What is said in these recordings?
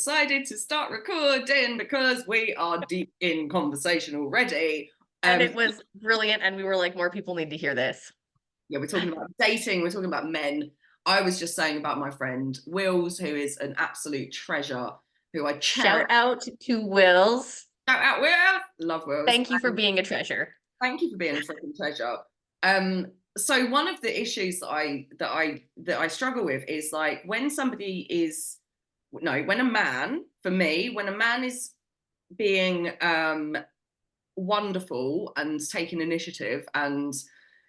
decided to start recording because we are deep in conversation already. And it was brilliant, and we were like, more people need to hear this. Yeah, we're talking about dating, we're talking about men. I was just saying about my friend Wills, who is an absolute treasure, who I cherish. Shout out to Wills. Shout out Will, love Wills. Thank you for being a treasure. Thank you for being a freaking treasure. So one of the issues that I struggle with is like when somebody is when a man, for me, when a man is being wonderful and taking initiative and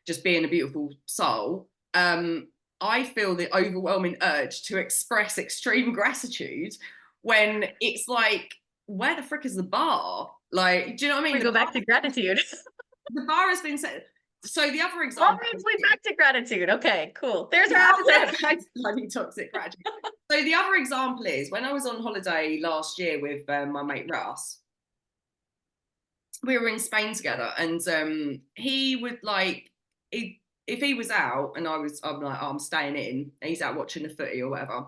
just being a beautiful soul, I feel the overwhelming urge to express extreme gratitude when it's like, where the frick is the bar? Like, do you know what I mean? We go back to gratitude. The bar has been set. So the other example. Obviously, back to gratitude. Okay, cool. There's our episode. Bloody toxic gratitude. So the other example is when I was on holiday last year with my mate Russ. We were in Spain together, and he would like if he was out and I'm like, oh, I'm staying in, and he's out watching the footy or whatever,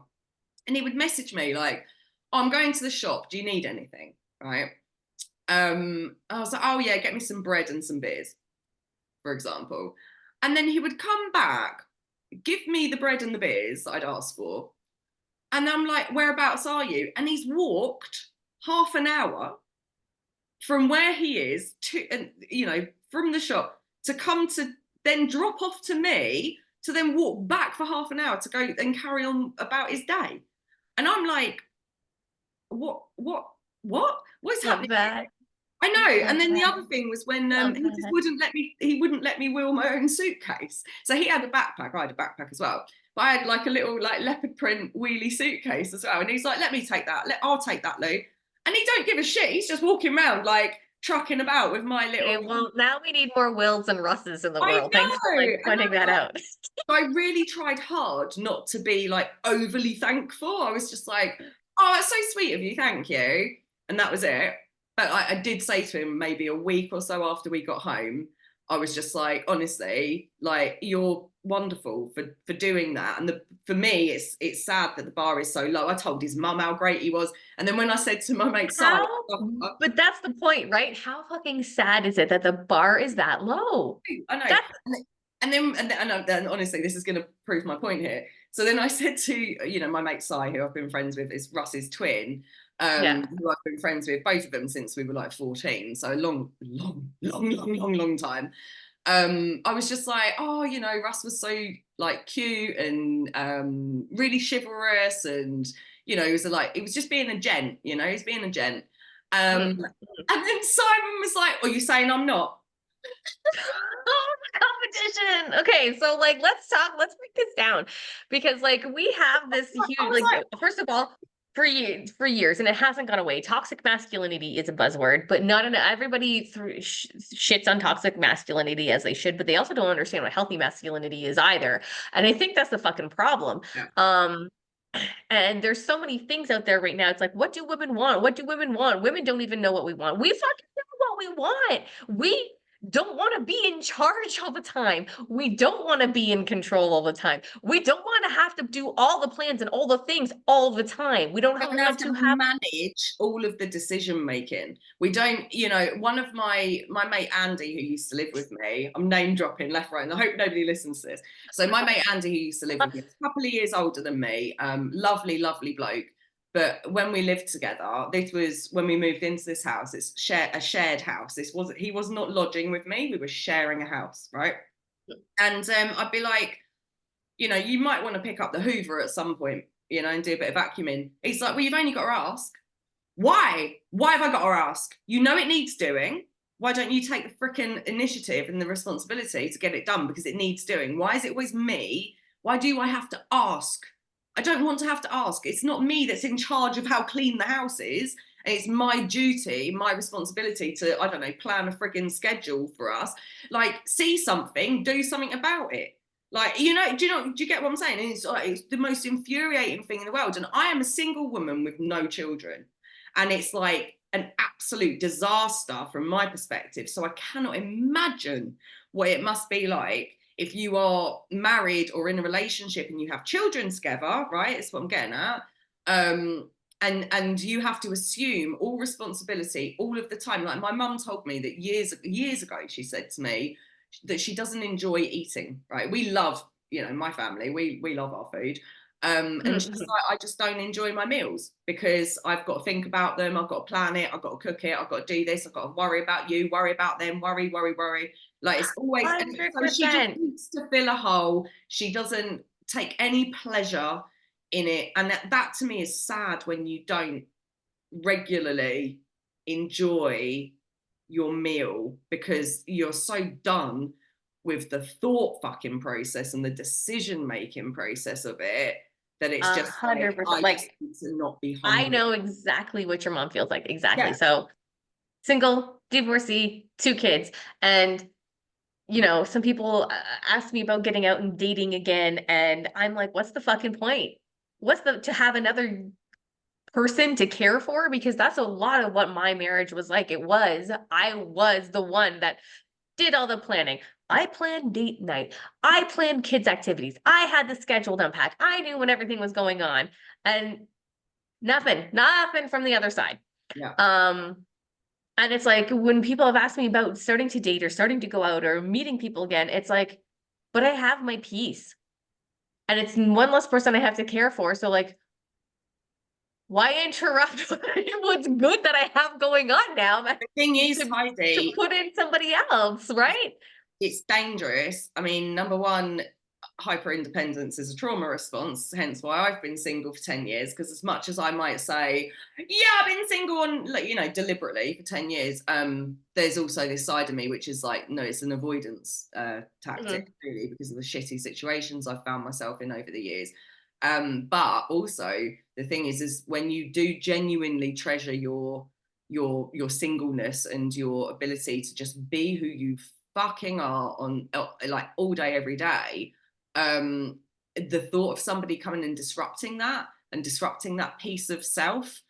and he would message me like, oh, I'm going to the shop. Do you need anything? Right. I was like, oh yeah, get me some bread and some beers, for example. And then he would come back, give me the bread and the beers that I'd asked for. And I'm like, whereabouts are you? And he's walked half an hour from where he is to, from the shop to come to then drop off to me to then walk back for half an hour to go and carry on about his day. And I'm like, what's happening? That. I know. And then the other thing was when he wouldn't let me wheel my own suitcase. So he had a backpack, I had a backpack as well. But I had like a little like leopard print wheelie suitcase as well. And he's like, let me take that. I'll take that, Lou. And he don't give a shit. He's just walking around like trucking about with my little. Okay, well, now we need more Wills and Russes in the world. Thanks for like pointing that out. I really tried hard not to be like overly thankful. I was just like, oh, that's so sweet of you. Thank you. And that was it. But I did say to him maybe a week or so after we got home, I was just like, honestly, like, you're wonderful for doing that. And for me, it's sad that the bar is so low. I told his mum how great he was. And then when I said to my mate, but that's the point, right? How fucking sad is it that the bar is that low? I know. And then honestly, this is going to prove my point here. So then I said to, my mate Si, who I've been friends with, is Russ's twin. Who I've been friends with, both of them since we were like 14, so a long time. I was just like, oh, Russ was so like cute and really chivalrous, and it was just being a gent, he was being a gent. And then Simon was like, are you saying I'm not? Competition. Okay, so like let's break this down, because like we have this huge first of all, for years, and it hasn't gone away. Toxic masculinity is a buzzword, but not everybody shits on toxic masculinity as they should, but they also don't understand what healthy masculinity is either. And I think that's the fucking problem. Yeah. And there's so many things out there right now. It's like, what do women want? What do women want? Women don't even know what we want. We fucking know what we want. We don't want to be in charge all the time. We don't want to be in control all the time. We don't want to have to do all the plans and all the things all the time. We don't have to manage all of the decision making. We don't, one of my mate Andy, who used to live with me, I'm name dropping left, right, and I hope nobody listens to this. So my mate Andy, who used to live with me, a couple of years older than me, lovely bloke. But when we lived together, this was when we moved into this house. It's a shared house. He was not lodging with me. We were sharing a house, right? And I'd be like, you might want to pick up the Hoover at some point, and do a bit of vacuuming. He's like, well, you've only got to ask. Why? Why have I got to ask? It needs doing. Why don't you take the freaking initiative and the responsibility to get it done, because it needs doing? Why is it always me? Why do I have to ask? I don't want to have to ask. It's not me that's in charge of how clean the house is. It's my duty, my responsibility to, I don't know, plan a frigging schedule for us. Like, see something, do something about it. Like, do you get what I'm saying? And it's the most infuriating thing in the world. And I am a single woman with no children. And it's like an absolute disaster from my perspective. So I cannot imagine what it must be like if you are married or in a relationship and you have children together, right? That's what I'm getting at. and you have to assume all responsibility all of the time. Like my mum told me that years ago, she said to me that she doesn't enjoy eating, right? We love, you know, my family, we love our food. And she's like, I just don't enjoy my meals because I've got to think about them, I've got to plan it, I've got to cook it, I've got to do this, I've got to worry about you, worry about them, worry. Like it's always, and so she just 100%. needs to fill a hole. She doesn't take any pleasure in it. And that to me is sad when you don't regularly enjoy your meal because you're so done with the thought fucking process and the decision making process of it that it's just like 100%. I just Like, need to not be I hungry. know exactly what your mom feels like. Exactly. Yeah. So single, divorcee, 2 kids. And, you know, some people ask me about getting out and dating again. And I'm like, what's the fucking point? To have another person to care for? Because that's a lot of what my marriage was like. I was the one that did all the planning. I planned date night. I planned kids' activities. I had the schedule unpacked. I knew when everything was going on. And nothing from the other side. Yeah. And it's like when people have asked me about starting to date or starting to go out or meeting people again, it's like, but I have my peace. And it's one less person I have to care for. So like, why interrupt what's good that I have going on now The thing is, to Heidi, put in somebody else, right? it's dangerous. I mean, number one, hyper independence is a trauma response, hence why I've been single for 10 years. Because as much as I might say, yeah, I've been single on, like, you know, deliberately for 10 years, there's also this side of me which is like, no, it's an avoidance tactic, really, because of the shitty situations I've found myself in over the years. But also the thing is when you do genuinely treasure your singleness and your ability to just be who you fucking are on like all day every day, the thought of somebody coming and disrupting that piece of self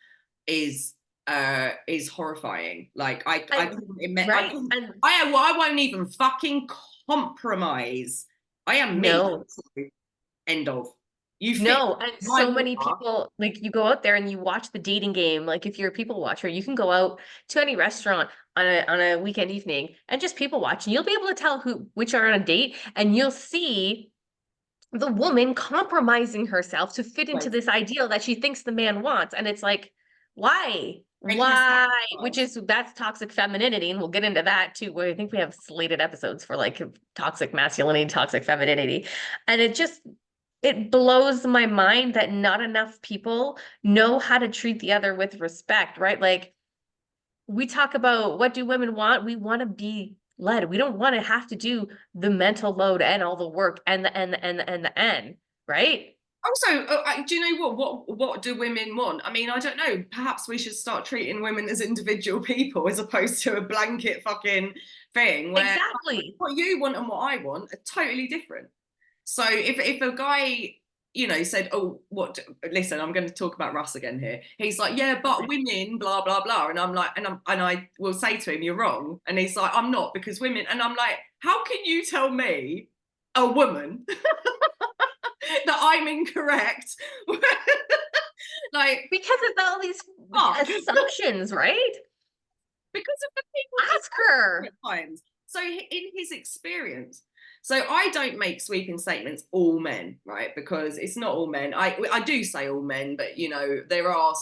is horrifying. Like I couldn't right. And I won't even fucking compromise. I am me. no, End of. You fit no, and right so many now. people, like you go out there and you watch the dating game. Like if you're a people watcher, you can go out to any restaurant on a weekend evening and just people watch, and you'll be able to tell which are on a date, and you'll see the woman compromising herself to fit into Like, this ideal that she thinks the man wants. And it's like, why? making a Why? sacrifice. That's toxic femininity. And we'll get into that too. Where I think we have slated episodes for like toxic masculinity, toxic femininity. And it blows my mind that not enough people know how to treat the other with respect, right? Like we talk about what do women want? We want to be led. We don't want to have to do the mental load and all the work and the end, right? Also, do you know what do women want? I mean, I don't know. Perhaps we should start treating women as individual people as opposed to a blanket fucking thing where Exactly. what you want and what I want are totally different. So if a guy, you know, said, "Oh, what? Listen, I'm going to talk about Russ again here." He's like, "Yeah, but women, blah blah blah," and I'm like, and I will say to him, "You're wrong," and he's like, "I'm not because women," and I'm like, "How can you tell me, a woman?" that I'm incorrect. Like, Because of all these fuck. assumptions, right? Because of the people Ask her. at times. So in his experience, so I don't make sweeping statements all men, right? Because it's not all men. I do say all men, but you know there are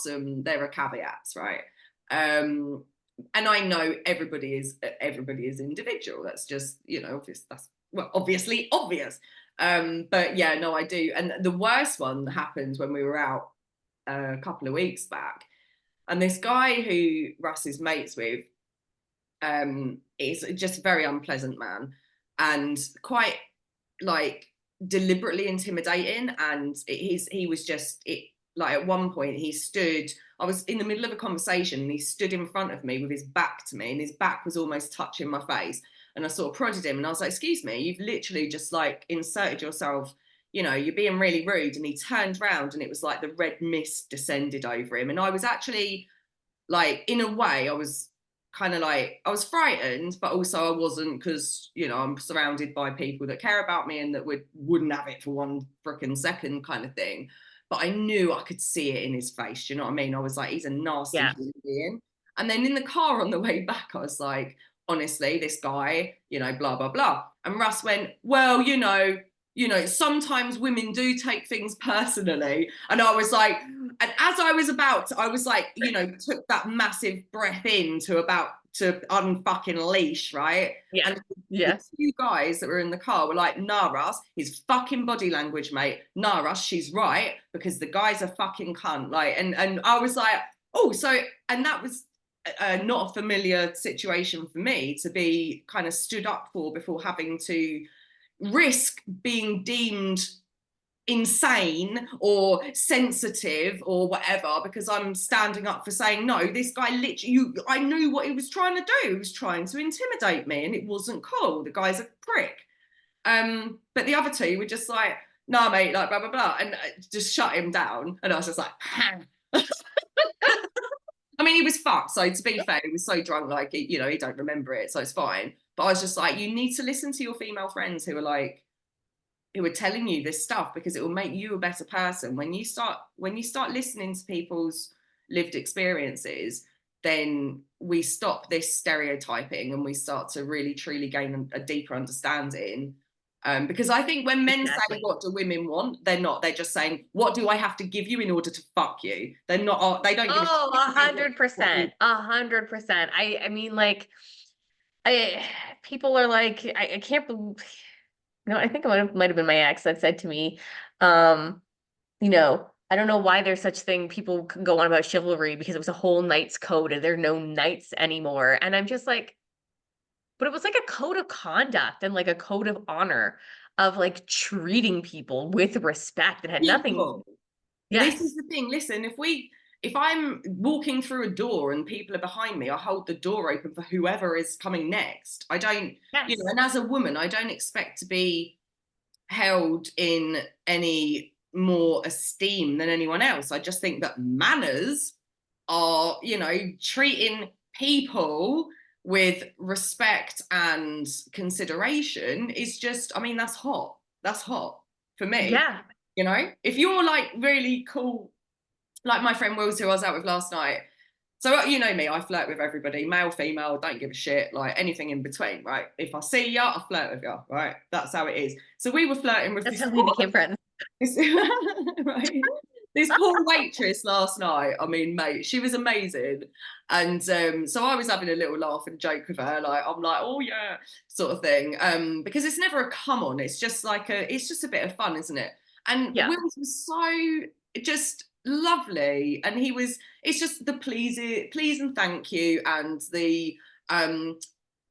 caveats, right? And I know everybody is individual. That's just, you know, obvious. That's, well, obviously obvious. But yeah, no, I do. And the worst one happened when we were out a couple of weeks back, and this guy who Russ is mates with is just a very unpleasant man and quite like deliberately intimidating. And he was just it, like at one point he stood, I was in the middle of a conversation and he stood in front of me with his back to me and his back was almost touching my face, and I sort of prodded him and I was like, "Excuse me, you've literally just like inserted yourself, you know, you're being really rude." And he turned around and it was like the red mist descended over him, and I was actually like, in a way, I was kind of like, I was frightened, but also I wasn't, because, you know, I'm surrounded by people that care about me and that wouldn't have it for one freaking second kind of thing. but I knew I could see it in his face. Do you know what I mean? I was like, he's a nasty Yeah. human being. And then in the car on the way back, I was like, honestly, this guy, you know, blah, blah, blah. And Russ went, well, sometimes women do take things personally. And I was like, and as I was about to, I was like, took that massive breath in to unfucking leash, right? Yeah. And Yeah. the two guys that were in the car were like, nah, Russ, his fucking body language, mate. Nah, Russ, she's right, because the guy's a fucking cunt. Like, and I was like, oh, so, and that was not a familiar situation for me to be kind of stood up for before having to risk being deemed insane or sensitive or whatever, because I'm standing up for saying, no, this guy literally, I knew what he was trying to do. He was trying to intimidate me and it wasn't cool. The guy's a prick. But the other two were just like, nah, mate, like blah, blah, blah. And just shut him down. And I was just like, I mean, he was fucked. So to be fair, he was so drunk, like, he don't remember it. So it's fine. But I was just like, you need to listen to your female friends who are telling you this stuff, because it will make you a better person. When you start listening to people's lived experiences, then we stop this stereotyping and we start to really truly gain a deeper understanding. Because I think when men say, what do women want? They're just saying, what do I have to give you in order to fuck you? They don't give a shit. 100%. 100%. I mean, like, people are like, I can't believe, I think it might have been my ex that said to me, I don't know why there's such thing. People can go on about chivalry because it was a whole knight's code and there are no knights anymore. And I'm just like, but it was like a code of conduct and like a code of honor of like treating people with respect that had nothing. This is Yes. the thing. Listen, if I'm walking through a door and people are behind me, I hold the door open for whoever is coming next. I don't, Yes. and as a woman, I don't expect to be held in any more esteem than anyone else. I just think that manners are, treating people with respect and consideration is just, I mean, that's hot. That's hot for me. Yeah. If you're like really cool, like my friend Wills, who I was out with last night. So you know me, I flirt with everybody, male, female, don't give a shit, like anything in between, right? If I see you, I flirt with you, right? That's how it is. So we were flirting with That's this how we became friends. right? This poor waitress last night. I mean, mate, she was amazing. And so I was having a little laugh and joke with her, like I'm like, oh yeah, sort of thing. Because it's never a come on, it's just like it's just a bit of fun, isn't it? And Yeah. Wills was so just lovely, and it's just the please and thank you, and the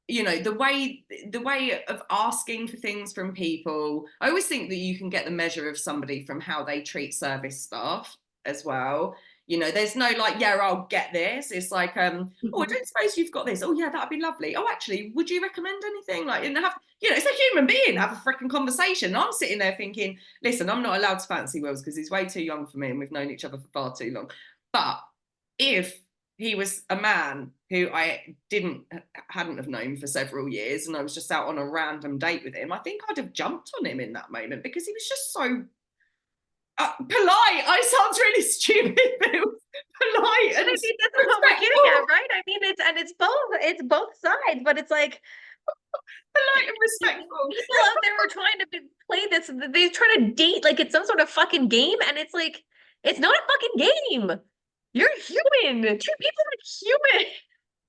the way of asking for things from people. I always think that you can get the measure of somebody from how they treat service staff as well. There's no like, yeah, I'll get this. It's like, oh, I don't suppose you've got this. Oh yeah, that'd be lovely. Oh, actually, would you recommend anything? Like, it's a human being, have a freaking conversation. I'm sitting there thinking, listen, I'm not allowed to fancy Wills because he's way too young for me and we've known each other for far too long. But if he was a man who I hadn't have known for several years, and I was just out on a random date with him, I think I'd have jumped on him in that moment, because he was just so polite. I sounds really stupid, but it was polite and I think that's what we're getting at, right? I mean, it's both sides, but it's like polite and respectful. People out there are trying to play this, they're trying to date like it's some sort of fucking game, and it's like, it's not a fucking game. You're human. Treat people like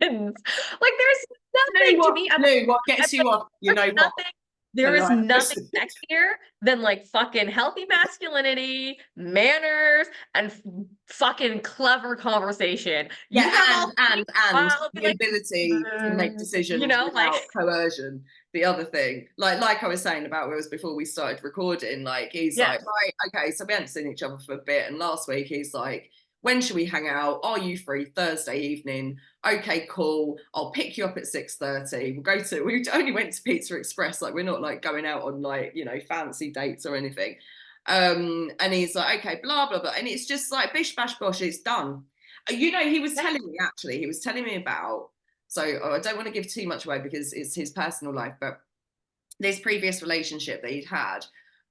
humans. Like, there's nothing to me. Lou, what gets you off? You know what? There is nothing sexier than like fucking healthy masculinity, manners, and fucking clever conversation. Yeah, and the ability to make decisions without coercion. The other thing, like I was saying about Wills before we started recording, like he's like, right, okay, so we haven't seen each other for a bit, and last week he's like, when should we hang out? Are you free Thursday evening? Okay, cool. I'll pick you up at 6:30. We only went to Pizza Express. Like, we're not like going out on like, fancy dates or anything. And he's like, okay, blah, blah, blah. And it's just like bish, bash, bosh, it's done. He was telling me about, so I don't want to give too much away because it's his personal life, but this previous relationship that he'd had.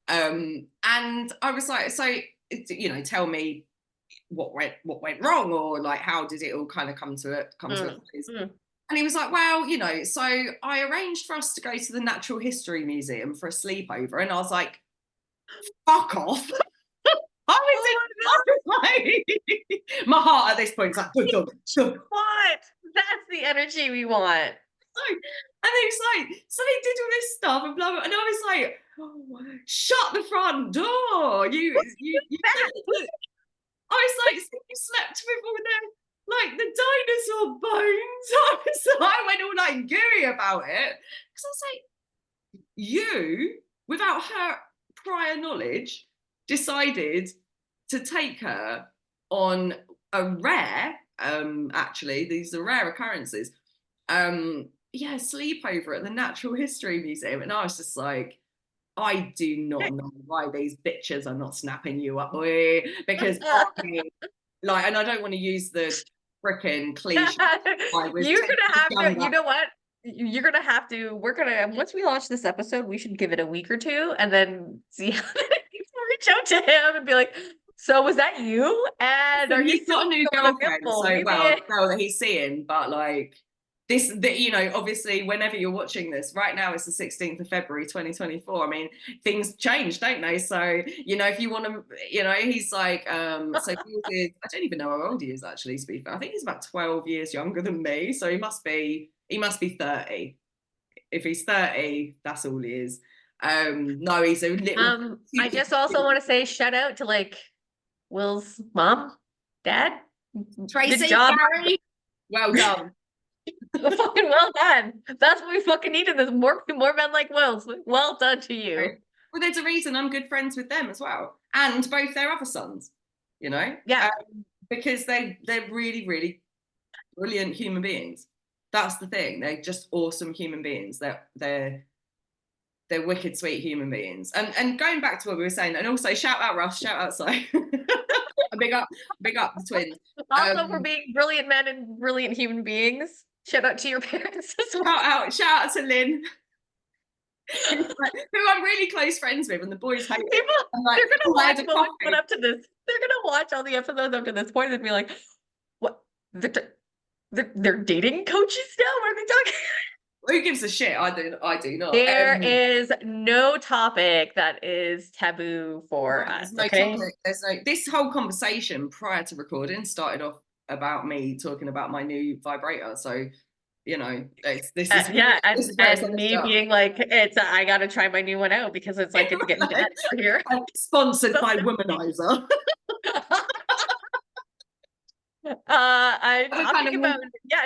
And I was like, so you know, tell me what went wrong, or like how did it all kind of come to a close. And he was like, well, you know, so I arranged for us to go to the Natural History Museum for a sleepover. And I was like, fuck off. My heart at this point is like, what? That's the energy we want. And he was like, so they did all this stuff and blah, blah, and I was like, oh, shut the front door. You I was like, so you slept with all the dinosaur bones. I went all like gooey about it. Because I was like, you, without her prior knowledge, decided to take her on a rare, actually, these are rare occurrences, sleepover at the Natural History Museum. And I was just like, I do not know why these bitches are not snapping you up, because like, and I don't want to use the frickin' cliche. You're gonna have to, you know what? You're gonna have to, once we launch this episode, we should give it a week or two and then see how reach out to him and be like, so was that you? And are you got a new girlfriend? So, well, that he's seeing, but like, this, you know, obviously, whenever you're watching this, right now it's the 16th of February 2024. I mean, things change, don't they? So, you know, if you want to, you know, he's like, so I don't even know how old he is, actually, to be fair. I think he's about 12 years younger than me. So he must be 30. If he's 30, that's all he is. No, he's a little. I just also want to say shout out to like Will's mom, dad. Tracy, good job. Gary. Well done. Fucking well done. That's what we fucking needed. There's more men like Will's. Well done to you. Well, there's a reason I'm good friends with them as well, and both their other sons. You know, because they're really, really brilliant human beings. That's the thing. They're just awesome human beings. They're wicked sweet human beings. And going back to what we were saying, and also shout out Russ, shout out Si. big up the twins. Also for being brilliant men and brilliant human beings. Shout out to your parents as well. Shout out to Lynn, who I'm really close friends with, and the boys hate people. Like, they're gonna watch when we put up to this. They're gonna watch all the episodes up to this point and be like, "What? They're dating coaches now? What are they talking?" Who gives a shit? I do not. There is no topic that is taboo for us. Okay. This whole conversation prior to recording started off about me talking about my new vibrator. So, you know, this is and me being like, I gotta try my new one out because it's like it's getting dead here. Sponsored by Womanizer. I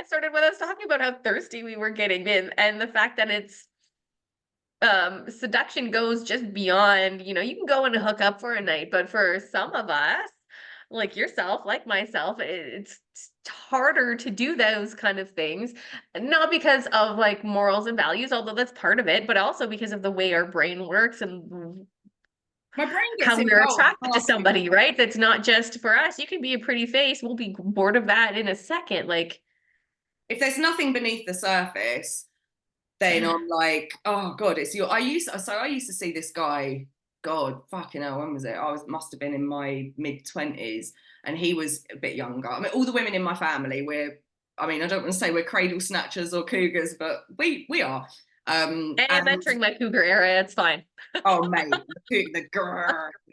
started with us talking about how thirsty we were getting in, and the fact that it's seduction goes just beyond, you know, you can go and hook up for a night, but for some of us, like yourself, like myself, it's harder to do those kind of things, not because of like morals and values, although that's part of it, but also because of the way our brain works and my brain gets how we're attracted to somebody, right? That's not just for us. You can be a pretty face. We'll be bored of that in a second. Like, if there's nothing beneath the surface, then I'm like, oh God, it's your. I used to see this guy. God, fucking hell, when was it? Must have been in my mid-20s, and he was a bit younger. I mean, all the women in my family, I don't want to say we're cradle snatchers or cougars, but we are. I'm entering my cougar era. It's fine. Oh mate, the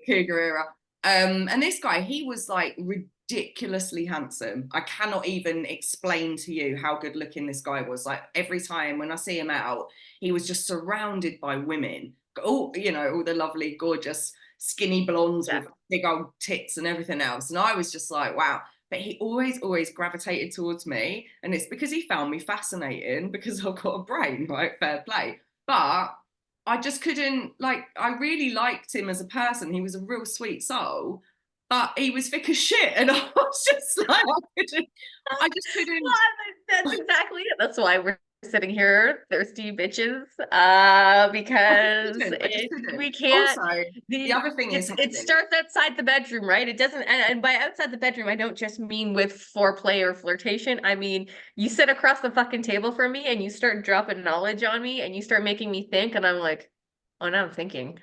cougar era. And this guy, he was like ridiculously handsome. I cannot even explain to you how good looking this guy was. Like every time when I see him out, he was just surrounded by women. All, you know, all the lovely, gorgeous, skinny blondes with big old tits and everything else. And I was just like, wow. But he always gravitated towards me. And it's because he found me fascinating because I've got a brain, right? Fair play. But I just couldn't, like, I really liked him as a person. He was a real sweet soul, but he was thick as shit. And I was just like, I just couldn't. Well, that's exactly it. That's why we're sitting here, thirsty bitches, because we can't. Also, the other thing is, it starts outside the bedroom, right? It doesn't, and by outside the bedroom, I don't just mean with foreplay or flirtation. I mean, you sit across the fucking table from me and you start dropping knowledge on me and you start making me think, and I'm like, oh, now I'm thinking.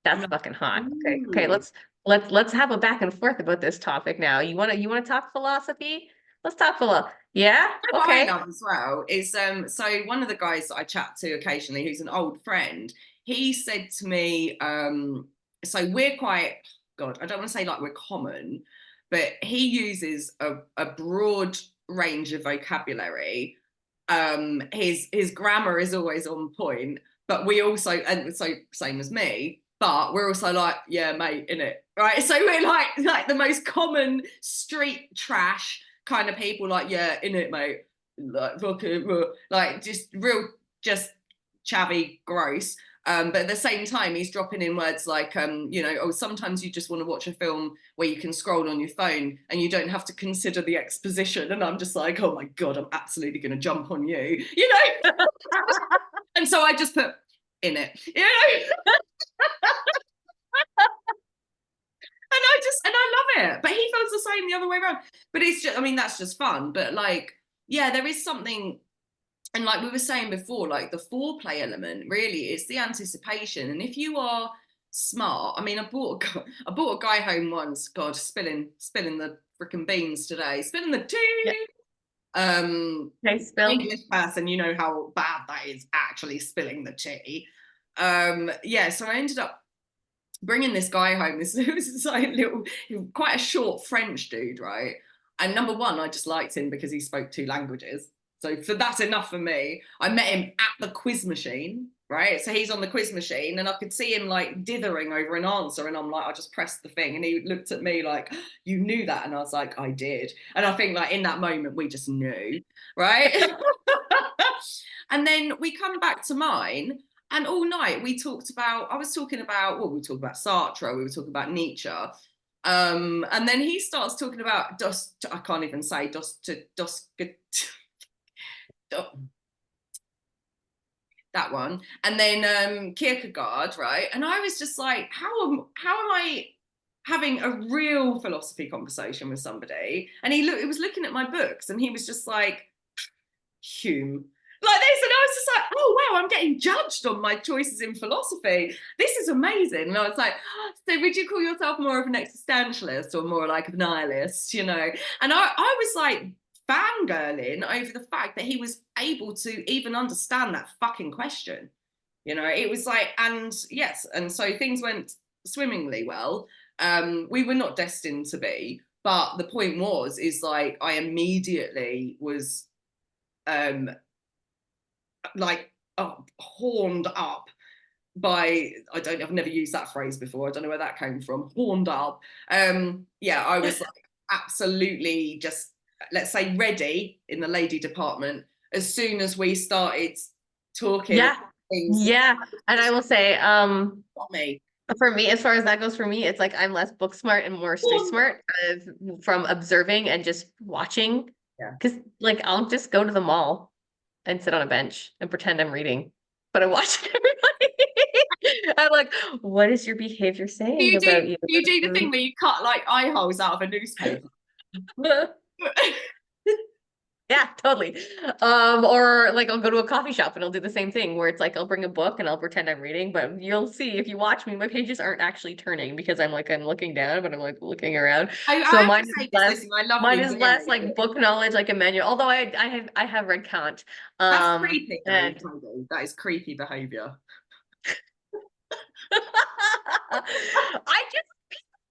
That's like, fucking hot. Okay. Okay. ooh. Let's have a back and forth about this topic now. You wanna talk philosophy? Let's talk philosophy. Yeah? What I Okay. love as well is so one of the guys that I chat to occasionally, who's an old friend, he said to me, so we're quite, God, I don't want to say like we're common, but he uses a broad range of vocabulary. His grammar is always on point, but we also, and so same as me, but we're also like, yeah, mate, in it, right? So we're like the most common street trash kind of people, like, yeah, in it, mate, like fucking, like just real, just chavvy, gross. But at the same time, he's dropping in words like, oh, sometimes you just want to watch a film where you can scroll on your phone and you don't have to consider the exposition. And I'm just like, oh my God, I'm absolutely going to jump on you, And so I just put in it, and I love it. But he feels the same the other way around. But it's just, I mean, that's just fun. But like, yeah, there is something, and like we were saying before, like the foreplay element, really, it's the anticipation. And if you are smart, I mean, I bought a guy home once, God, spilling the freaking beans today, spilling the tea. Yeah. Okay, spill. English person, you know how bad that is, actually spilling the tea. Yeah, so I ended up bringing this guy home. This was like quite a short French dude, right? And number one, I just liked him because he spoke two languages. So that's enough for me. I met him at the quiz machine, right? So he's on the quiz machine, and I could see him like dithering over an answer, and I'm like, I just pressed the thing, and he looked at me like, "You knew that?" And I was like, "I did." And I think like in that moment we just knew, right? And then we come back to mine, and all night I was talking about, well, we talked about Sartre, we were talking about Nietzsche. And then he starts talking about I can't even say that one. And then Kierkegaard, right? And I was just like, how am I having a real philosophy conversation with somebody? And he was looking at my books, and he was just like, Hume, like this. And I was just like, oh wow, I'm getting judged on my choices in philosophy. This is amazing. And I was like, so would you call yourself more of an existentialist or more like a nihilist, And I was like fangirling over the fact that he was able to even understand that fucking question. It was like, and yes, and so things went swimmingly well. We were not destined to be, but the point is like I immediately was like horned up by, I've never used that phrase before, I don't know where that came from, horned up. Yeah, I was like absolutely just, let's say, ready in the lady department as soon as we started talking. Yeah. Things. Yeah. And I will say, Not me. for me, as far as that goes, for me, it's like I'm less book smart and more street smart from observing and just watching. Yeah. Because like I'll just go to the mall and sit on a bench and pretend I'm reading, but I'm watching everybody. I'm like, what is your behavior saying about you? Do you do the thing where you cut like eye holes out of a newspaper? Yeah, totally. Or like I'll go to a coffee shop and I'll do the same thing where it's like I'll bring a book and I'll pretend I'm reading, but you'll see if you watch me, my pages aren't actually turning because I'm looking down, but I'm like looking around. So mine is less, like book knowledge, like a manual. Although I have read Kant. That's creepy, and that is creepy behavior. I just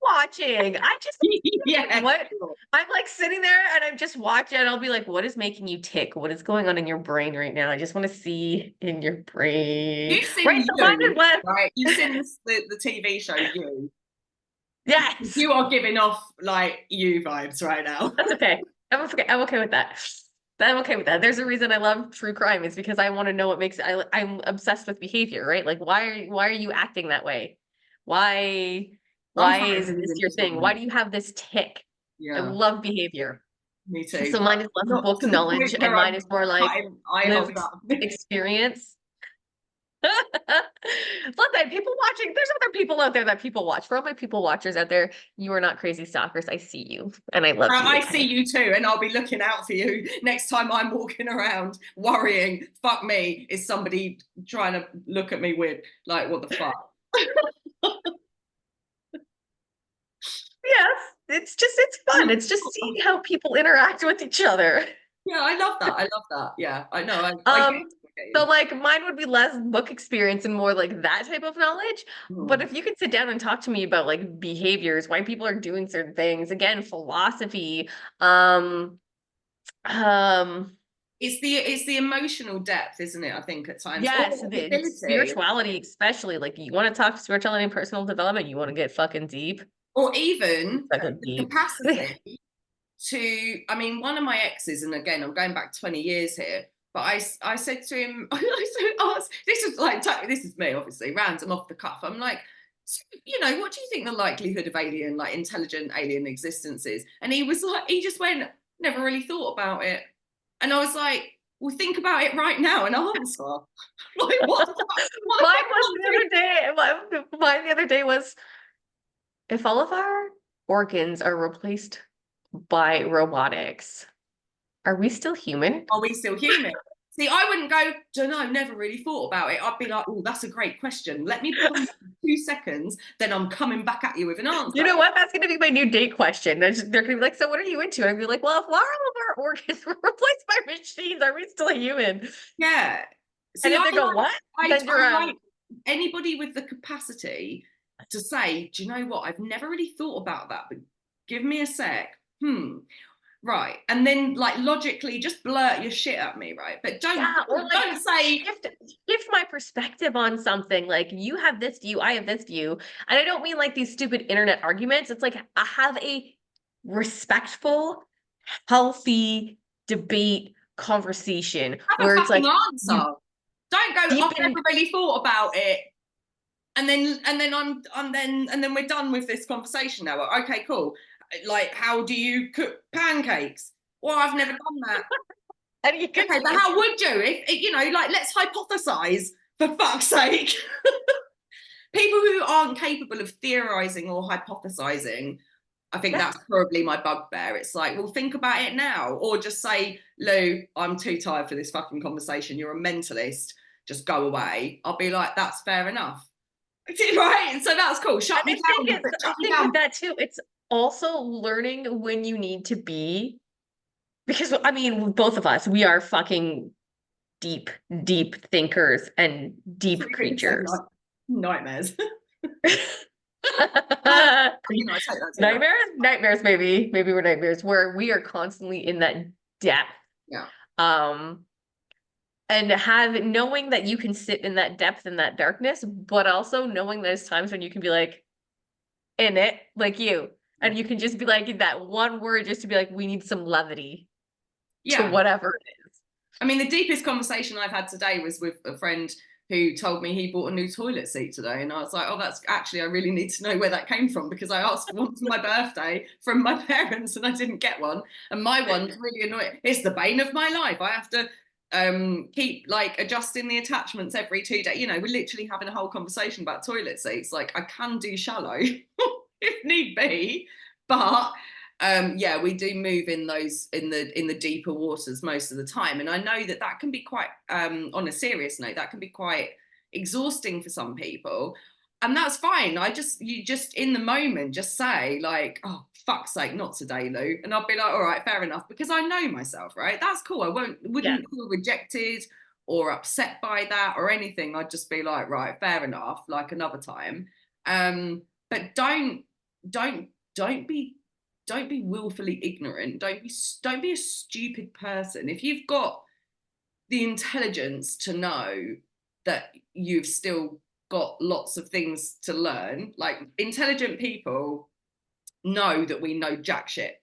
watching. I just yeah. What I'm like sitting there and I'm just watching, and I'll be like, what is making you tick? What is going on in your brain right now? I just want to see in your brain. You've seen Right, so mine is less. right? You've seen the TV show You. Yes. You are giving off like You vibes right now. That's okay. I'm okay with that. I'm okay with that. There's a reason I love true crime. It's because I want to know what makes I'm obsessed with behavior, right? Like why are you acting that way? Why is this your thing? Why do you have this tick? I Yeah. have behavior. Me too. So mine is less book knowledge and mine is more like lived experience. Listen, people watching, there's other people out there that people watch. For all my people watchers out there, you are not crazy stalkers. I see you and I love you. I see you too, and I'll be looking out for you next time I'm walking around worrying, fuck me, is somebody trying to look at me weird? Like, what the fuck? Yes, it's fun. It's just seeing how people interact with each other. Yeah, I love that. I love that. Yeah, I know. I get Um, so it. like mine would be less book experience and more like that type of knowledge. But Hmm. if you could sit down and talk to me about like behaviors, why people are doing certain things, again, philosophy, um, um, It's the emotional depth, isn't it? I think at times, or yes, the the ability, spirituality, especially like you want to talk spirituality and personal development, you want to get fucking deep. or even Fucking the deep. capacity to, I mean, one of my exes, and again, I'm going back 20 years here, but I said to him, this is like, this is me, obviously, random off the cuff. I'm like, so, what do you think the likelihood of alien, like intelligent alien existence is? And he was like, he just went, never really thought about it. And I was like, well, think about it right now and answer. Like, what the Mine fuck am was I the doing? other day. Mine the other day was if all of our organs are replaced by robotics, are we still human? Are we still human? See, I wouldn't go, don't know, never really thought about it. I'd be like, oh, that's a great question. Let me ponder for 2 seconds, then I'm coming back at you with an You answer. know what? That's going to be my new date question. They're going to be like, so what are you into? And I'd be like, well, if all of our organs were replaced by machines, are we still human? Yeah. And See, if they go, what? Then you're I like anybody with the capacity to say, do you know what? I've never really thought about that, but give me a sec. Right. And then like logically just blurt your shit at me, right? But don't yeah, or like don't say, shift my perspective on something. Like you have this view, I have this view. And I don't mean like these stupid internet arguments. It's like I have a respectful, healthy debate conversation have a where it's fucking like you answer. Don't go, I've deepen. never really thought about it. And then we're done with this conversation now. Okay, cool. Like, how do you cook pancakes? Well, I've never done that. And you Okay, but how would you? If like, let's hypothesize for fuck's sake. People who aren't capable of theorizing or hypothesizing, I think that's probably my bugbear. It's like, well, think about it now, or just say, Lou, I'm too tired for this fucking conversation. You're a mentalist. Just go away. I'll be like, that's fair enough. Right, so that's cool. Shut me down. I Shut me think down. with that too, it's also learning when you need to be, because I mean, both of us, we are fucking deep, deep thinkers and deep creatures. Nightmares. I take that too. Nightmares, maybe we're nightmares where we are constantly in that depth. Yeah. Um, and knowing that you can sit in that depth and that darkness, but also knowing there's times when you can be like in it, like you, and you can just be like that one word just to be like, we need some levity to Yeah. whatever it is. I mean, the deepest conversation I've had today was with a friend who told me he bought a new toilet seat today. And I was like, oh, that's actually, I really need to know where that came from, because I asked for one for my birthday from my parents and I didn't get one. And my one's really annoying. It's the bane of my life. I have to keep like adjusting the attachments every 2 days. We're literally having a whole conversation about toilet seats. Like, I can do shallow if need be, but yeah, we do move in the deeper waters most of the time, and I know that can be quite on a serious note, that can be quite exhausting for some people, and that's fine. You just in the moment just say like, oh, fuck's sake, not today, Lou, and I'll be like, all right, fair enough, because I know myself, right? That's cool. I wouldn't feel rejected or upset by that or anything. I'd just be like, right, fair enough, like another time. But don't be willfully ignorant. Don't be a stupid person. If you've got the intelligence to know that you've still got lots of things to learn, like intelligent people know that we know jack shit.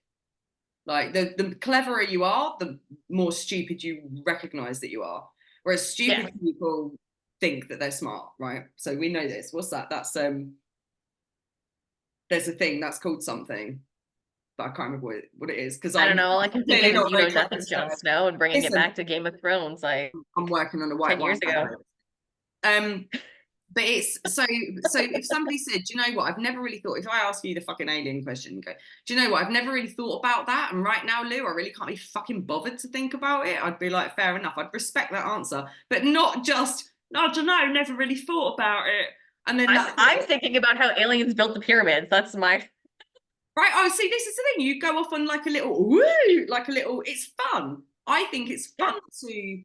Like the cleverer you are, the more stupid you recognize that you are. Whereas stupid people think that they're smart, right? So we know this. What's that? That's there's a thing that's called something, but I can't remember what it is, because I don't I'm know. All I can think clearly of is not you very know clever nothing, Jon today. Snow, and bringing it Listen, back to Game of Thrones like I'm working on a white 10 years wine ago. but it's so if somebody said, do you know what, I've never really thought, if I ask you the fucking alien question, you go, do you know what, I've never really thought about that, and right now, Lou, I really can't be fucking bothered to think about it, I'd be like, fair enough, I'd respect that answer, but not just, no, I don't know, never really thought about it. And then I'm thinking about how aliens built the pyramids. That's my right. Oh, see, this is the thing. You go off on like a little woo, like a little. It's fun. I think it's yeah. fun to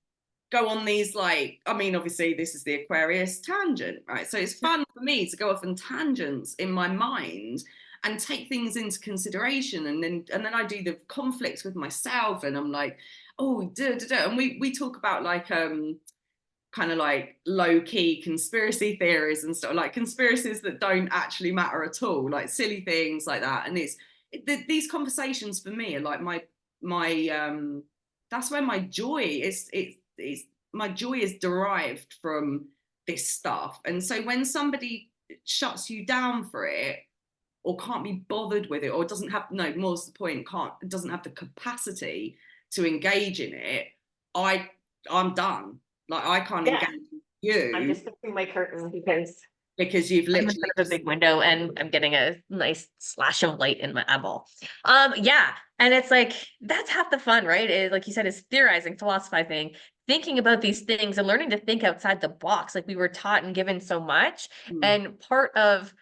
go on these, like, I mean, obviously this is the Aquarius tangent, right? So it's fun for me to go off on tangents in my mind and take things into consideration, and then I do the conflicts with myself, and I'm like, oh, and we talk about like kind of like low-key conspiracy theories and stuff, like conspiracies that don't actually matter at all, like silly things like that. And these conversations for me are like my that's where my joy is. It's my joy is derived from this stuff. And so when somebody shuts you down for it, or can't be bothered with it, or doesn't have, no, more's the point, doesn't have the capacity to engage in it, I'm done. Like, I can't engage with you. I'm just fixing my curtain because you've I'm in literally front of a big window and I'm getting a nice slash of light in my eyeball. Yeah. And it's like, that's half the fun, right? It, like you said, is theorizing, philosophizing, thinking about these things and learning to think outside the box. Like we were taught and given so much. And part of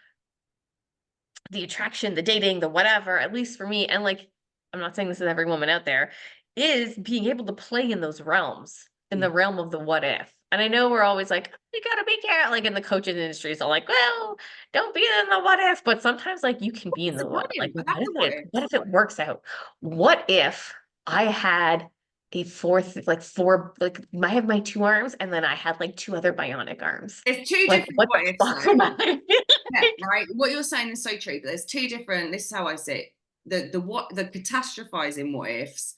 the attraction, the dating, the whatever, at least for me, and like, I'm not saying this is every woman out there, is being able to play in those realms, in the realm of the what if. And I know we're always like, you gotta be careful, like in the coaching industry, so like, well, don't be in the what if, but sometimes like you can be in the what, like what if it works out? What if I had a fourth, like four, like I have my two arms and then I had like two other bionic arms. There's two Like, different what what the ifs. fuck am I? Yeah, right. What you're saying is so true. But there's two different. This is how I see it. The catastrophizing what ifs.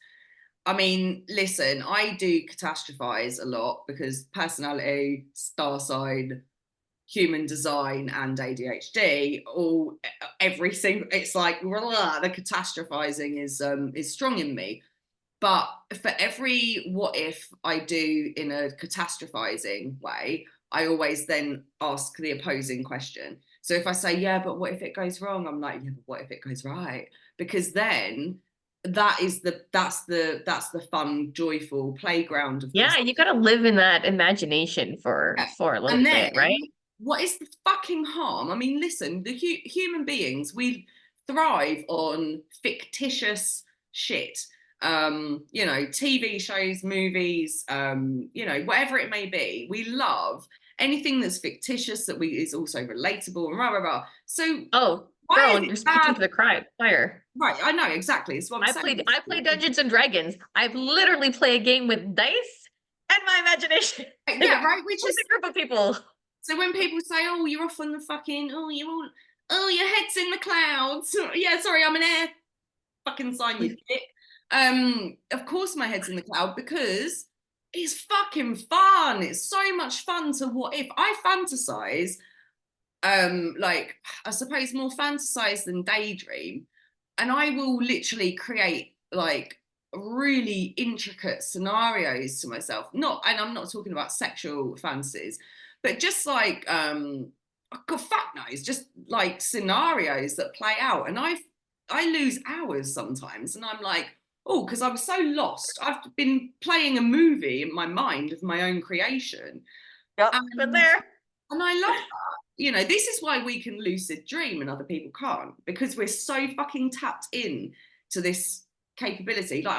I mean, listen, I do catastrophize a lot because personality, star sign, human design, and ADHD, all every single. It's like blah, the catastrophizing is strong in me. But for every what if I do in a catastrophizing way, I always then ask the opposing question. So if I say, yeah, but what if it goes wrong? I'm like, yeah, but what if it goes right? Because then that's the fun, joyful playground of Yeah, you gotta live in that imagination for a little and bit, then right? what is the fucking harm? I mean, listen, the human beings, we thrive on fictitious shit. You know, TV shows, movies, you know, whatever it may be. We love anything that's fictitious that is also relatable and rah rah rah. So Oh, why girl, is and it you're speaking bad? to the choir. Right, I know exactly. It's what I'm saying. I play Dungeons and Dragons. I literally play a game with dice and my imagination. Yeah, right. Which With is a group of people. so when people say, "Oh, you're off on the fucking, oh, you're all, oh, your head's in the clouds." Yeah, sorry, I'm an air fucking sign, you dick. Of course my head's in the cloud because it's fucking fun. It's so much fun to what if. I fantasize, like I suppose more fantasize than daydream, and I will literally create like really intricate scenarios to myself. Not, and I'm not talking about sexual fantasies, but just like God fuck knows, just like scenarios that play out. And I lose hours sometimes, and I'm like, oh, because I was so lost. I've been playing a movie in my mind of my own creation. Yep, been And there. I love that. You know, this is why we can lucid dream and other people can't, because we're so fucking tapped in to this capability. Like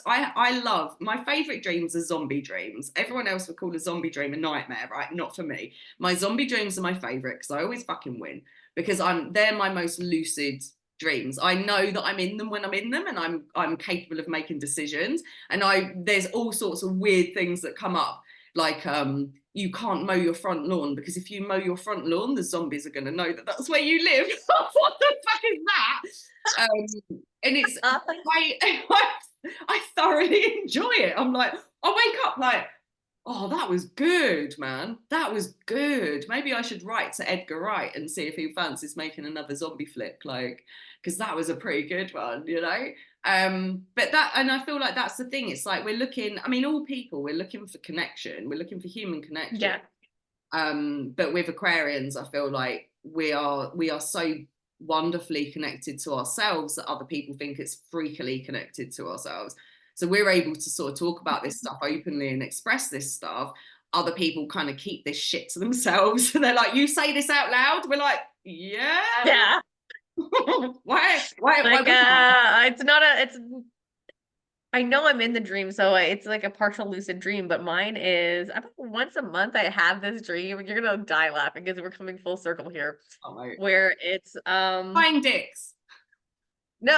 I love, my favorite dreams are zombie dreams. Everyone else would call a zombie dream a nightmare, right? Not for me. My zombie dreams are my favorite because I always fucking win, because they're my most lucid dreams. I know that I'm in them when I'm in them, and I'm capable of making decisions. And there's all sorts of weird things that come up, like you can't mow your front lawn because if you mow your front lawn, the zombies are going to know that that's where you live. What the fuck is that? And it's I thoroughly enjoy it. I'm like, I wake up like, oh, that was good, man. That was good. Maybe I should write to Edgar Wright and see if he fancies making another zombie flick, like, because that was a pretty good one, you know. But that, and I feel like that's the thing. It's like we're looking. I mean, all people, we're looking for connection. We're looking for human connection. Yeah. But with Aquarians, I feel like we are so wonderfully connected to ourselves that other people think it's freakily connected to ourselves. So we're able to sort of talk about this stuff openly and express this stuff. other people kind of keep this shit to themselves. And they're like, you say this out loud? We're like, yeah. Yeah. Why Like, would I? it's not a, it's, I know I'm in the dream, so it's like a partial lucid dream, but mine is about once a month I have this dream. You're gonna die laughing because we're coming full circle here. Oh, my. Where it's Buying dicks. no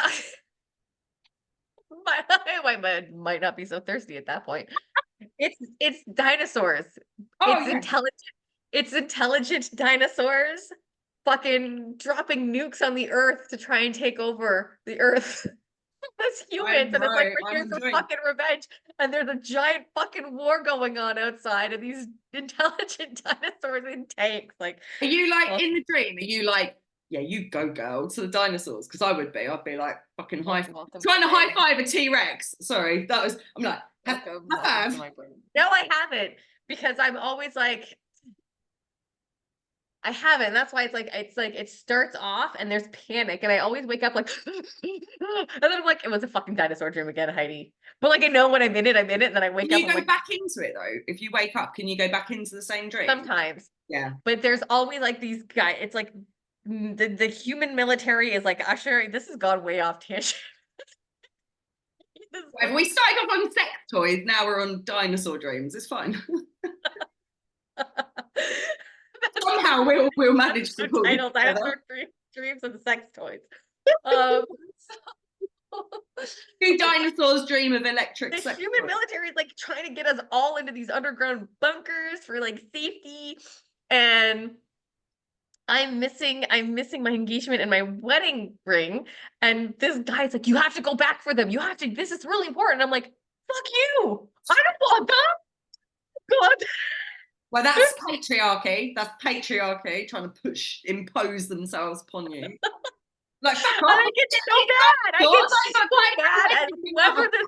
might not be so thirsty at that point. It's dinosaurs. Oh, It's yeah. intelligent dinosaurs fucking dropping nukes on the earth to try and take over the earth. As humans, and it's like we're here for fucking revenge, and there's a giant fucking war going on outside, and these intelligent dinosaurs in tanks. Like, are you like in the dream? Are you like, yeah, you go girl to the dinosaurs? Because I would be. I'd be like fucking trying to high five a T-Rex. Sorry, that was. I'm like, have. No, I haven't, because I'm always like, I haven't. That's why it's like it starts off and there's panic, and I always wake up like, and then I'm like, it was a fucking dinosaur dream again, Heidi. But like I know when I'm in it, and then I wake up. Can you go back into it though? If you wake up, can you go back into the same dream? Sometimes. Yeah. But there's always like these guys. It's like the human military is like, Usher, this has gone way off tangent. We started off on sex toys, now we're on dinosaur dreams. It's fine. Somehow we'll manage to pull title dinosaur dreams and sex toys. Do dinosaurs dream of electric the sex human toys? Military is like trying to get us all into these underground bunkers for like safety, and I'm missing my engagement and my wedding ring, and this guy's like, you have to go back for them, you have to, this is really important. I'm like, fuck you, I don't want them. God. Well, that's patriarchy. That's patriarchy trying to impose themselves upon you. Like, fuck off. I get so bad. I get so bad. And whoever this,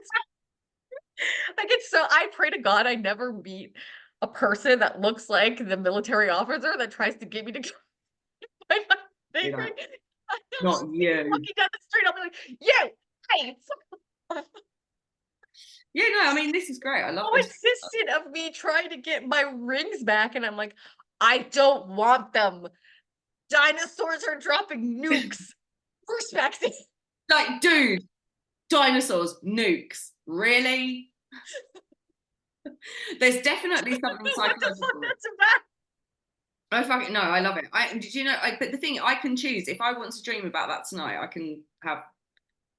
I pray to God I never meet a person that looks like the military officer that tries to get me to go. Not you. Walking down the street, I'll be like, you, hey. Yeah, no, I mean, this is great. I love so this. insistent of me trying to get my rings back, and I'm like, I don't want them. Dinosaurs are dropping nukes. Perspective. Like, dude, dinosaurs, nukes. Really? There's definitely something psychological. That's about. I fucking no, I love it. Did you know? But the thing, I can choose if I want to dream about that tonight. I can.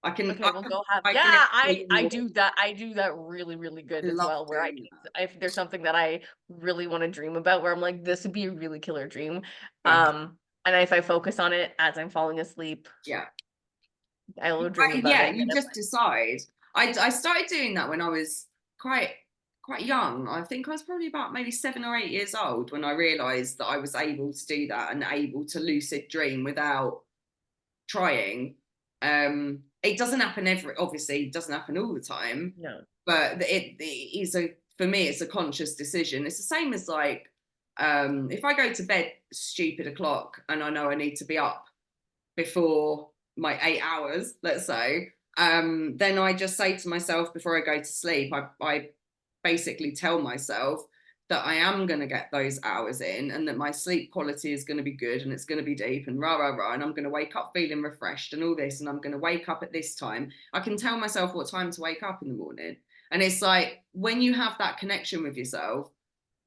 Okay, we'll go have. I do that. I do that really, really good as well. Where if there's something that I really want to dream about, where I'm like, this would be a really killer dream. Yeah. And if I focus on it as I'm falling asleep, yeah, I will dream about yeah, it. you just decide. I started doing that when I was quite young. I think I was probably about maybe 7 or 8 years old when I realized that I was able to do that and able to lucid dream without trying. It doesn't happen obviously it doesn't happen all the time. No. But it is for me, it's a conscious decision. It's the same as like, if I go to bed stupid o'clock and I know I need to be up before my 8 hours, let's say, then I just say to myself before I go to sleep, I basically tell myself that I am going to get those hours in and that my sleep quality is going to be good and it's going to be deep and rah, rah, rah. And I'm going to wake up feeling refreshed and all this. And I'm going to wake up at this time. I can tell myself what time to wake up in the morning. And it's like, when you have that connection with yourself,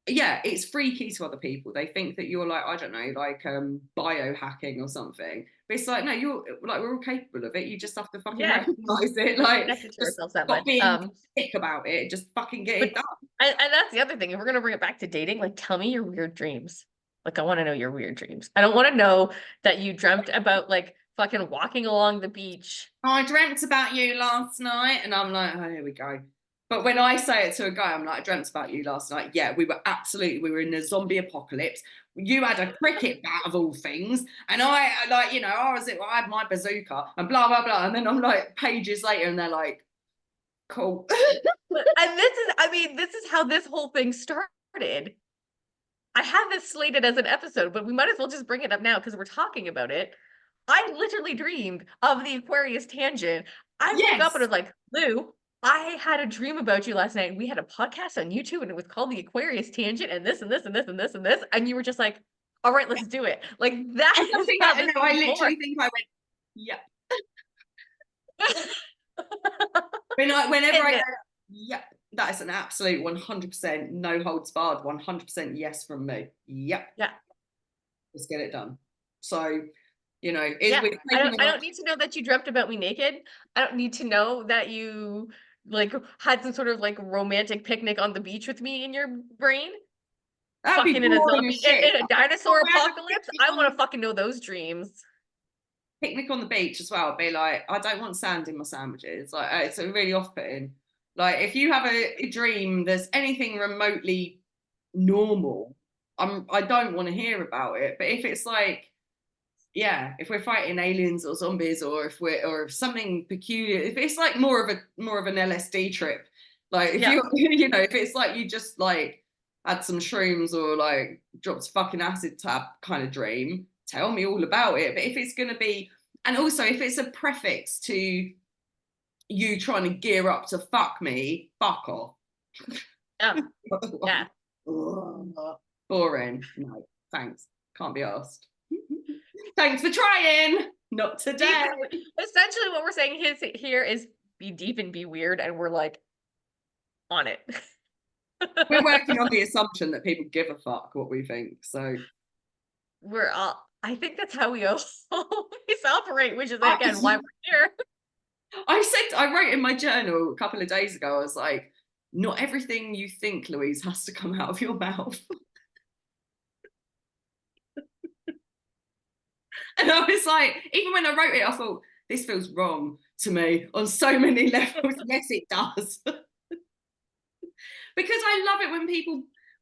yeah, it's freaky to other people. They think that you're like, I don't know, like biohacking or something. But it's like, no, you're like, we're all capable of it. You just have to fucking recognize it. Like, just stop being sick about it. Just fucking get it done. And that's the other thing. If we're gonna bring it back to dating, like, tell me your weird dreams. Like, I want to know your weird dreams. I don't want to know that you dreamt about like fucking walking along the beach. Oh, I dreamt about you last night, and I'm like, oh, here we go. But when I say it to a guy, I'm like, I dreamt about you last night. Yeah, we were in a zombie apocalypse. You had a cricket bat of all things. And I like, you know, I had my bazooka and blah, blah, blah. And then I'm like pages later and they're like, cool. And this is how this whole thing started. I have this slated as an episode, but we might as well just bring it up now because we're talking about it. I literally dreamed of the Aquarius tangent. I woke up and was like, Lou, I had a dream about you last night. We had a podcast on YouTube and it was called the Aquarius Tangent and this and this and this and this and this. And you were just like, all right, let's do it. Like that I don't is think how I this know. I was literally think I went, yeah. Whenever I born. go, yeah, that is an absolute 100% no holds barred, 100% yes from me. Yep, Yeah. let's get it done. So, you know, Yeah. we're I taking don't need to know that you dreamt about me naked. I don't need to know that you like had some sort of like romantic picnic on the beach with me in your brain. that'd be Fucking in a boring as zombie shit. in a dinosaur We had a apocalypse. I want to fucking know those dreams. picnic on the beach as well. Be like, I don't want sand in my sandwiches. Like, it's really off-putting. Like, if you have a dream there's anything remotely normal, I don't want to hear about it. But if it's like, yeah, if we're fighting aliens or zombies, or if something peculiar, if it's like more of an LSD trip, like if Yeah. you you know, if it's like you just like had some shrooms or like dropped a fucking acid tab kind of dream, tell me all about it. But if it's going to be, and also if it's a prefix to you trying to gear up to fuck me, fuck off. Yeah. Yeah. Boring. No, thanks. Can't be asked. Thanks for trying. Not today. Essentially, what we're saying here is be deep and be weird, and we're like on it. We're working on the assumption that people give a fuck what we think. So We're all. I think that's how we always operate, which is again why we're here. I wrote in my journal a couple of days ago, I was like, not everything you think, Louise, has to come out of your mouth. And I was like, even when I wrote it, I thought, this feels wrong to me on so many levels. Yes, it does. Because I love it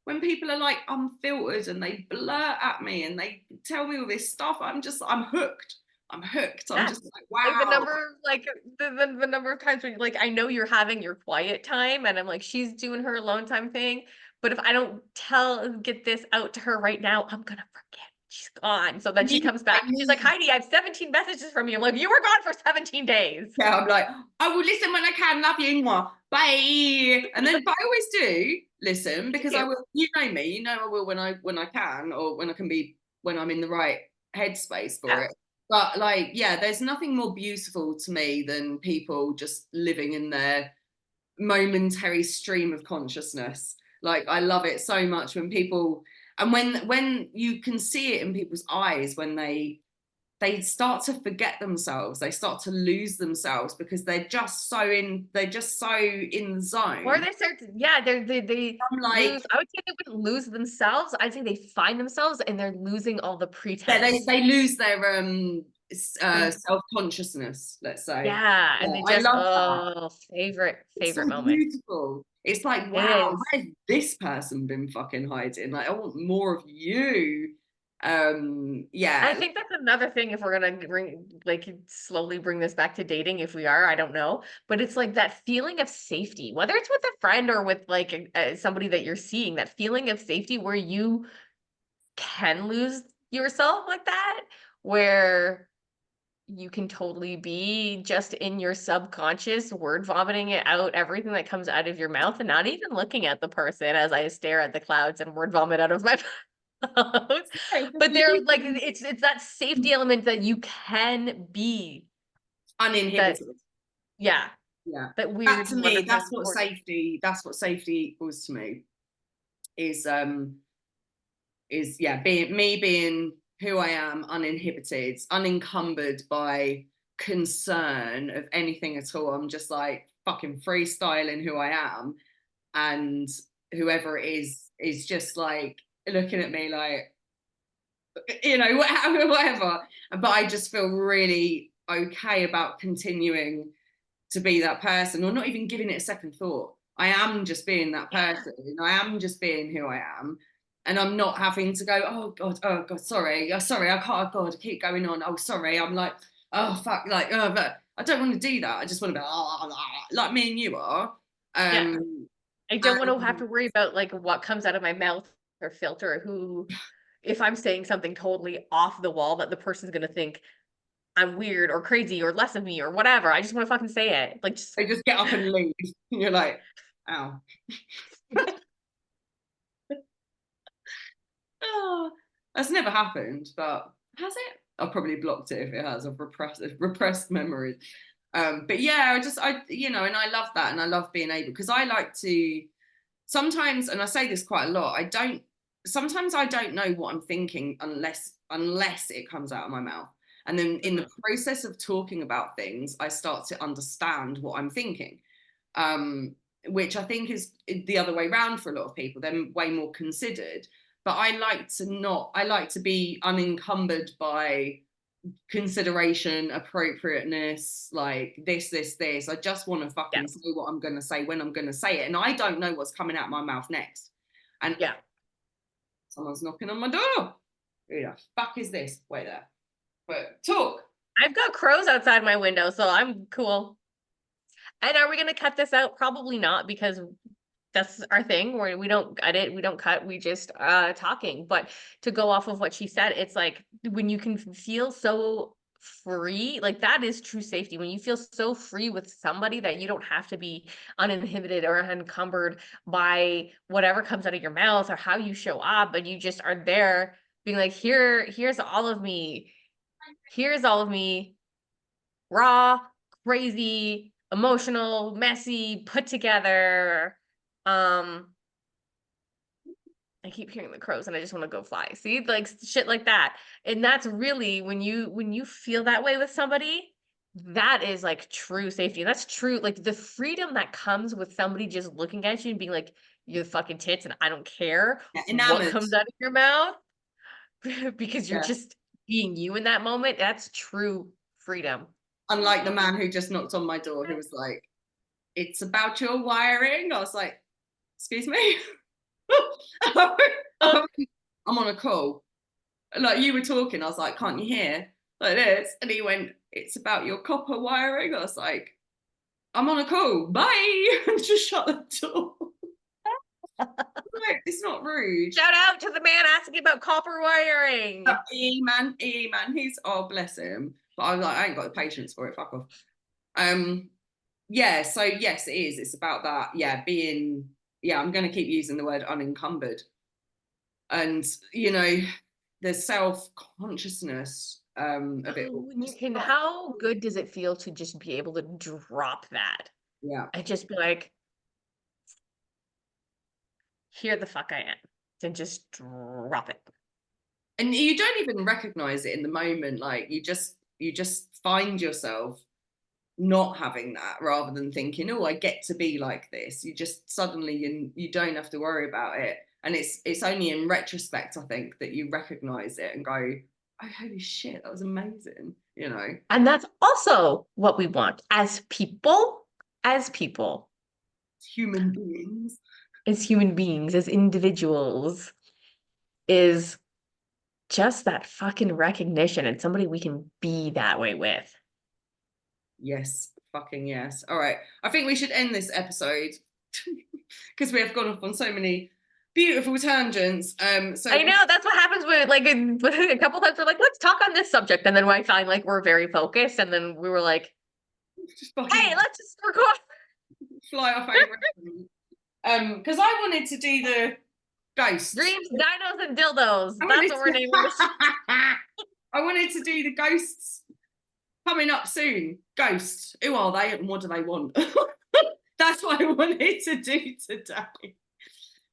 when people are like unfiltered and they blurt at me and they tell me all this stuff. I'm hooked. I'm hooked. I'm just like, Like the wow. number, like the number of times when like I know you're having your quiet time, and I'm like she's doing her alone time thing, but if I don't get this out to her right now, I'm gonna forget she's gone. So then she comes back and she's like, Heidi, I have 17 messages from you. I'm like, you were gone for 17 days. Yeah, I'm like, I will listen when I can. Love you, mwah. Bye. And then, but I always do listen because I will. You know me. You know I will when I can, or when I can be, when I'm in the right headspace for it. But like, yeah, there's nothing more beautiful to me than people just living in their momentary stream of consciousness. Like, I love it so much when people, and when you can see it in people's eyes when they start to forget themselves, they start to lose themselves because they're just so in the zone. Or they start to, yeah, they I'm like, lose. I would say they wouldn't lose themselves. I'd say they find themselves and they're losing all the yeah, pretense. they lose their self-consciousness, let's say. Yeah, and they I just, love that. oh, favorite It's so moment. beautiful. It's like, It wow, is. where's this person been fucking hiding? Like, I want more of you. Yeah. I think that's another thing if we're gonna slowly bring this back to dating, if we are, I don't know. But it's like that feeling of safety, whether it's with a friend or with like somebody that you're seeing, that feeling of safety where you can lose yourself like that, where you can totally be just in your subconscious, word vomiting it out, everything that comes out of your mouth, and not even looking at the person as I stare at the clouds and word vomit out of my mouth. But they're like, it's that safety element that you can be uninhibited. that, yeah. Yeah. That weird, That to me, that's what important. safety equals to me. Is yeah, being who I am, uninhibited, unencumbered by concern of anything at all. I'm just like fucking freestyling who I am, and whoever it is just like looking at me like, you know, whatever. But I just feel really okay about continuing to be that person, or not even giving it a second thought. I am just being that person. I am just being who I am. And I'm not having to go, oh God, sorry, I can't, oh God, I keep going on. Oh, sorry. I'm like, oh, fuck, like, but I don't want to do that. I just want to be like me and you are. Yeah. I don't want to have And to worry about like what comes out of my mouth or filter, who, if I'm saying something totally off the wall that the person's going to think, I'm weird or crazy or less of me or whatever. I just want to fucking say it. Like, just They just get up and leave. You're like, ow. Oh, that's never happened, but has it? I've probably blocked it if it has. I've repressed memories. But yeah, and I love that, and I love being able, because I like to sometimes, and I say this quite a lot, sometimes I don't know what I'm thinking unless it comes out of my mouth. And then in the process of talking about things, I start to understand what I'm thinking. Which I think is the other way around for a lot of people. They're way more considered. But I like to be unencumbered by consideration, appropriateness, like this. I just want to fucking say what I'm going to say when I'm going to say it. And I don't know what's coming out my mouth next. And someone's knocking on my door. Who the fuck is this? Wait there. But talk. I've got crows outside my window, so I'm cool. And are we going to cut this out? Probably not, because that's our thing, where we don't edit, we don't cut, we just talking. But to go off of what she said, it's like when you can feel so free, like that is true safety. When you feel so free with somebody that you don't have to be uninhibited or unencumbered by whatever comes out of your mouth or how you show up, but you just are there being like, here's all of me. Here's all of me, raw, crazy, emotional, messy, put together. I keep hearing the crows and I just want to go fly. See, like shit like that. And that's really when you feel that way with somebody, that is like true safety. That's true, like the freedom that comes with somebody just looking at you and being like, you're fucking tits and I don't care what comes out of your mouth because you're just being you in that moment. That's true freedom. Unlike the man who just knocked on my door, who was like, "It's about your wiring." I was like, "Excuse me." I'm on a call. Like you were talking, I was like, "Can't you hear?" Like this. And he went, "It's about your copper wiring." I was like, "I'm on a call. Bye." And just shut the door. Like, it's not rude. Shout out to the man asking about copper wiring. Man. He's, oh, bless him. But I was like, I ain't got the patience for it. Fuck off. Yeah, so yes, it is. It's about that. Yeah, I'm going to keep using the word unencumbered. And, the self-consciousness of it all. How good does it feel to just be able to drop that? Yeah. And just be like, here the fuck I am. And just drop it. And you don't even recognize it in the moment. Like you just find yourself not having that, rather than thinking, oh, I get to be like this. You just suddenly, you don't have to worry about it. And it's only in retrospect, I think, that you recognize it and go, oh, holy shit, that was amazing, And that's also what we want as people, human beings, as individuals, is just that fucking recognition and somebody we can be that way with. Yes, fucking yes. All right, I think we should end this episode because we have gone off on so many beautiful tangents. So I know that's what happens with like a couple times we're like, let's talk on this subject, and then I find like we're very focused, and then we were like, hey, let's just record. Fly off over. Because I wanted to do the ghosts. Dreams, dinos, and dildos. That's what we're naming this. I wanted to do the ghosts coming up soon. Ghosts. Who are they and what do they want? That's what I wanted to do today.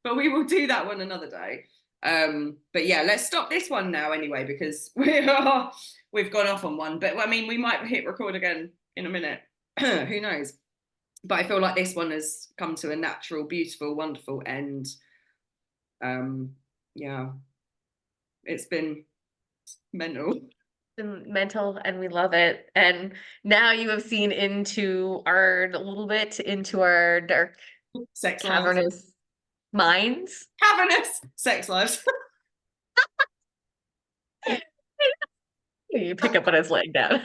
But we will do that one another day. But yeah, let's stop this one now anyway, because we've gone off on one. But I mean, we might hit record again in a minute. Who knows? But I feel like this one has come to a natural, beautiful, wonderful end. Yeah, it's been mental. Mental, and we love it. And now you have seen into our dark Sex cavernous lives. minds. Cavernous sex lives. You pick up on his leg down.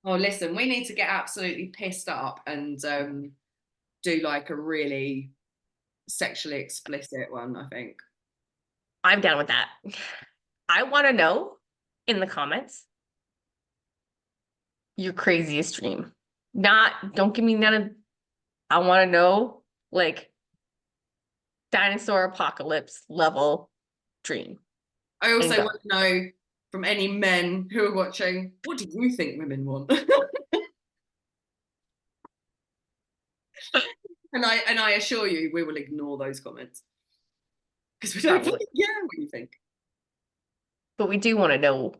Oh, listen, we need to get absolutely pissed up and do like a really sexually explicit one, I think. I'm down with that. I want to know in the comments your craziest dream. Don't give me none of, I want to know like dinosaur apocalypse level dream. I also go. want to know from any men who are watching, what do you think women want? And I assure you, we will ignore those comments because we don't Probably. yeah, what do you think? But we do want to know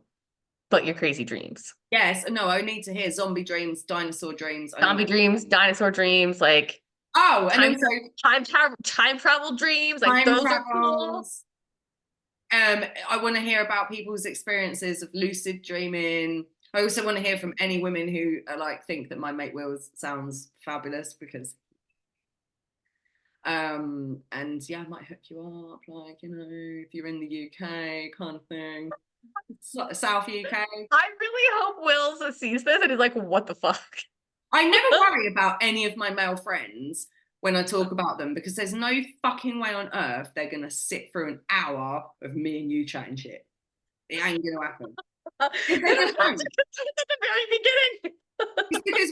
about your crazy dreams. Yes, no, I need to hear zombie dreams, dinosaur dreams. Zombie dreams, dinosaur dreams, like and also time travel dreams, like time those are cool. travels. I want to hear about people's experiences of lucid dreaming. I also want to hear from any women who are like think that my mate Wills sounds fabulous because and yeah, I might hook you up, like, you know, if you're in the UK kind of thing. South UK. I really hope Wills sees this and is like, what the fuck? I never worry about any of my male friends when I talk about them because there's no fucking way on earth they're gonna sit through an hour of me and you chatting shit. It ain't gonna happen. At the very beginning. It's because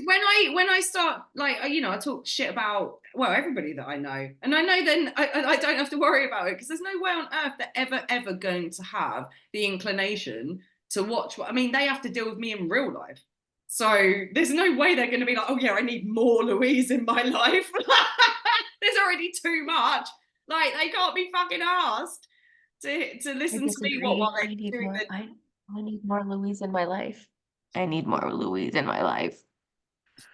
when I start, like, you know, I talk shit about, well, everybody that I know, and I know then I don't have to worry about it because there's no way on earth they're ever going to have the inclination to watch what, I mean, they have to deal with me in real life. So there's no way they're going to be like, oh yeah, I need more Louise in my life. There's already too much. Like, they can't be fucking asked to listen to me while they're doing the... I need more Louise in my life. I need more Louise in my life.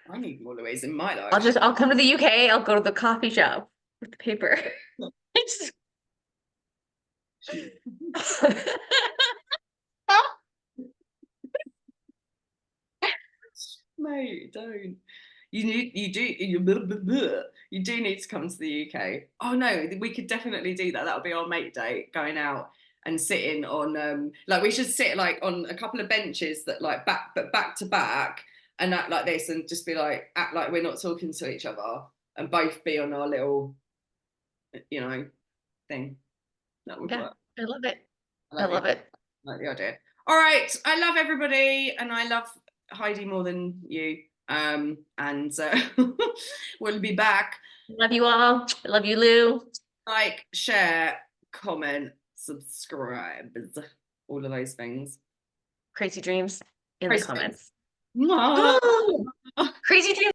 I need more Louise in my life. I'll come to the UK. I'll go to the coffee shop with the paper. Mate, don't. You do need to come to the UK. Oh no, we could definitely do that. That would be our mate date, going out and sitting on like, we should sit like on a couple of benches that like back to back and act like this and just be like, act like we're not talking to each other and both be on our little, you know, thing. That would work. I love it. I love it. I like the idea. All right, I love everybody and I love Heidi more than you. And we'll be back. Love you all. I love you, Lou. Like, share, comment, subscribe, all of those things. Crazy dreams in the comments. No. Crazy dreams.